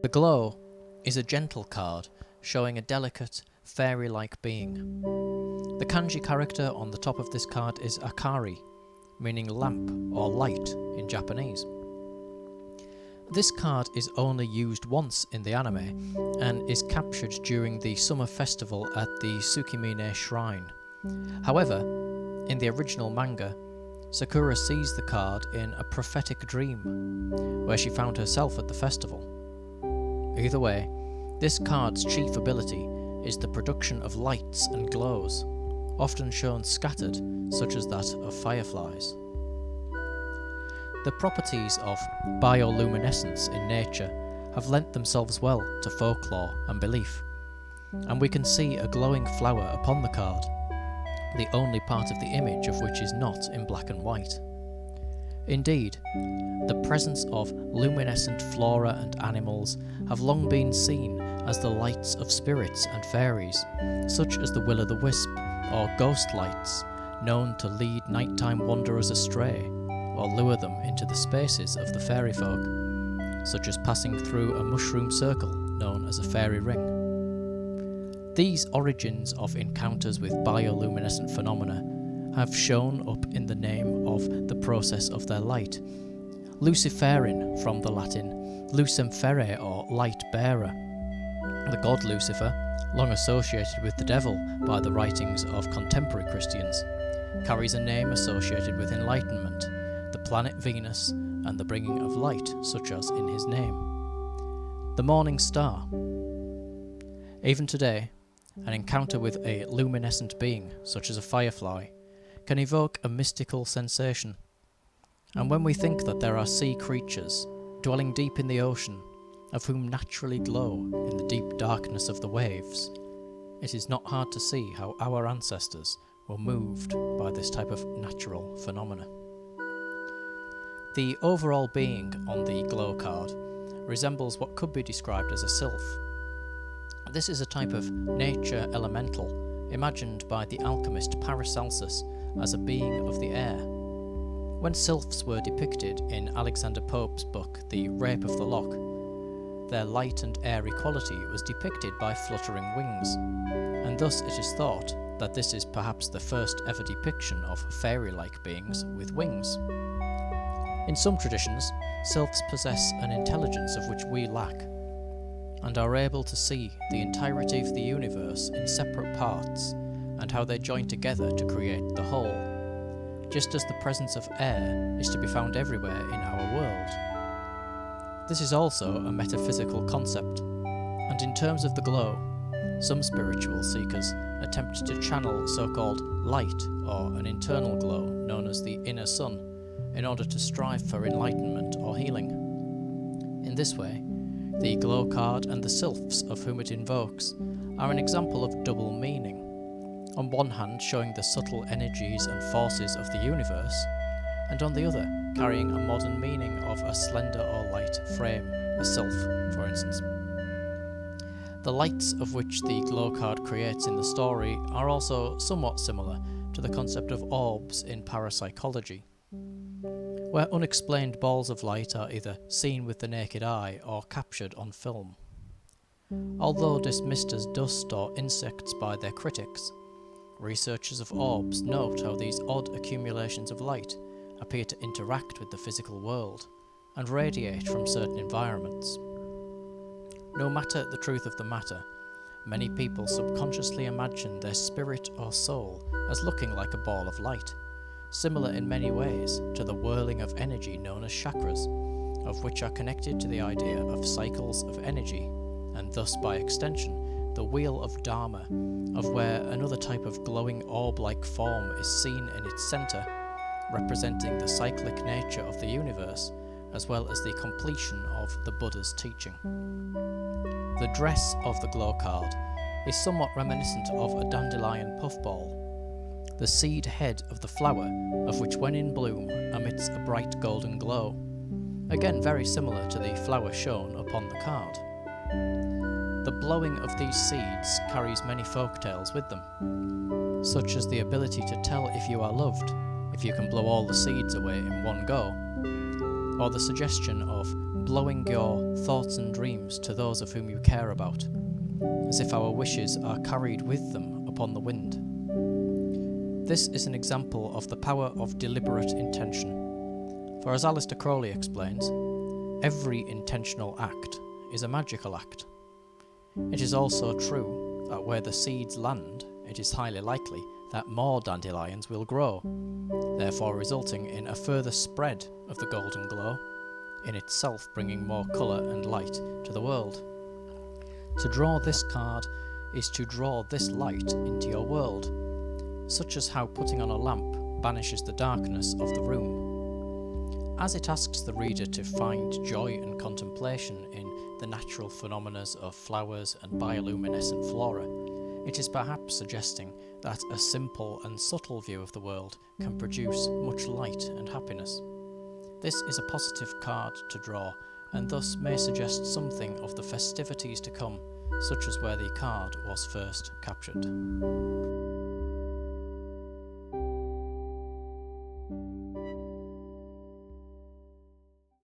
The Glow is a gentle card showing a delicate, fairy-like being. The kanji character on the top of this card is Akari, meaning lamp or light in Japanese. This card is only used once in the anime and is captured during the summer festival at the Tsukimine Shrine. However, in the original manga, Sakura sees the card in a prophetic dream, where she found herself at the festival. Either way, this card's chief ability is the production of lights and glows, often shown scattered, such as that of fireflies. The properties of bioluminescence in nature have lent themselves well to folklore and belief, and we can see a glowing flower upon the card, the only part of the image of which is not in black and white. Indeed, the presence of luminescent flora and animals have long been seen as the lights of spirits and fairies, such as the will-o'-the-wisp or ghost lights, known to lead nighttime wanderers astray or lure them into the spaces of the fairy folk, such as passing through a mushroom circle known as a fairy ring. These origins of encounters with bioluminescent phenomena have shown up in the name of the process of their light. Luciferin, from the Latin lucem ferre or light bearer. The god Lucifer, long associated with the devil by the writings of contemporary Christians, carries a name associated with enlightenment, the planet Venus, and the bringing of light, such as in his name. The morning star. Even today, an encounter with a luminescent being, such as a firefly, can evoke a mystical sensation. And when we think that there are sea creatures dwelling deep in the ocean, of whom naturally glow in the deep darkness of the waves, it is not hard to see how our ancestors were moved by this type of natural phenomena. The overall being on the Glow card resembles what could be described as a sylph. This is a type of nature elemental imagined by the alchemist Paracelsus as a being of the air. When sylphs were depicted in Alexander Pope's book The Rape of the Lock, their light and airy quality was depicted by fluttering wings, and thus it is thought that this is perhaps the first ever depiction of fairy-like beings with wings. In some traditions, sylphs possess an intelligence of which we lack, and are able to see the entirety of the universe in separate parts, and how they join together to create the whole, just as the presence of air is to be found everywhere in our world. This is also a metaphysical concept, and in terms of the glow, some spiritual seekers attempt to channel so-called light or an internal glow known as the inner sun in order to strive for enlightenment or healing. In this way, the Glow card and the sylphs of whom it invokes are an example of double meaning, on one hand showing the subtle energies and forces of the universe, and on the other carrying a modern meaning of a slender or light frame, a sylph, for instance. The lights of which the Glow card creates in the story are also somewhat similar to the concept of orbs in parapsychology, where unexplained balls of light are either seen with the naked eye or captured on film. Although dismissed as dust or insects by their critics, researchers of orbs note how these odd accumulations of light appear to interact with the physical world and radiate from certain environments. No matter the truth of the matter, many people subconsciously imagine their spirit or soul as looking like a ball of light, similar in many ways to the whirling of energy known as chakras, of which are connected to the idea of cycles of energy, and thus by extension the wheel of Dharma, of where another type of glowing orb-like form is seen in its centre, representing the cyclic nature of the universe, as well as the completion of the Buddha's teaching. The dress of the Glow card is somewhat reminiscent of a dandelion puffball, the seed head of the flower of which when in bloom emits a bright golden glow, again very similar to the flower shown upon the card. The blowing of these seeds carries many folk tales with them, such as the ability to tell if you are loved if you can blow all the seeds away in one go, or the suggestion of blowing your thoughts and dreams to those of whom you care about, as if our wishes are carried with them upon the wind. This is an example of the power of deliberate intention, for as Aleister Crowley explains, every intentional act is a magical act. It is also true that where the seeds land, it is highly likely that more dandelions will grow, therefore resulting in a further spread of the golden glow, in itself bringing more colour and light to the world. To draw this card is to draw this light into your world, such as how putting on a lamp banishes the darkness of the room. As it asks the reader to find joy and contemplation in the natural phenomena of flowers and bioluminescent flora, it is perhaps suggesting that a simple and subtle view of the world can produce much light and happiness. This is a positive card to draw, and thus may suggest something of the festivities to come, such as where the card was first captured.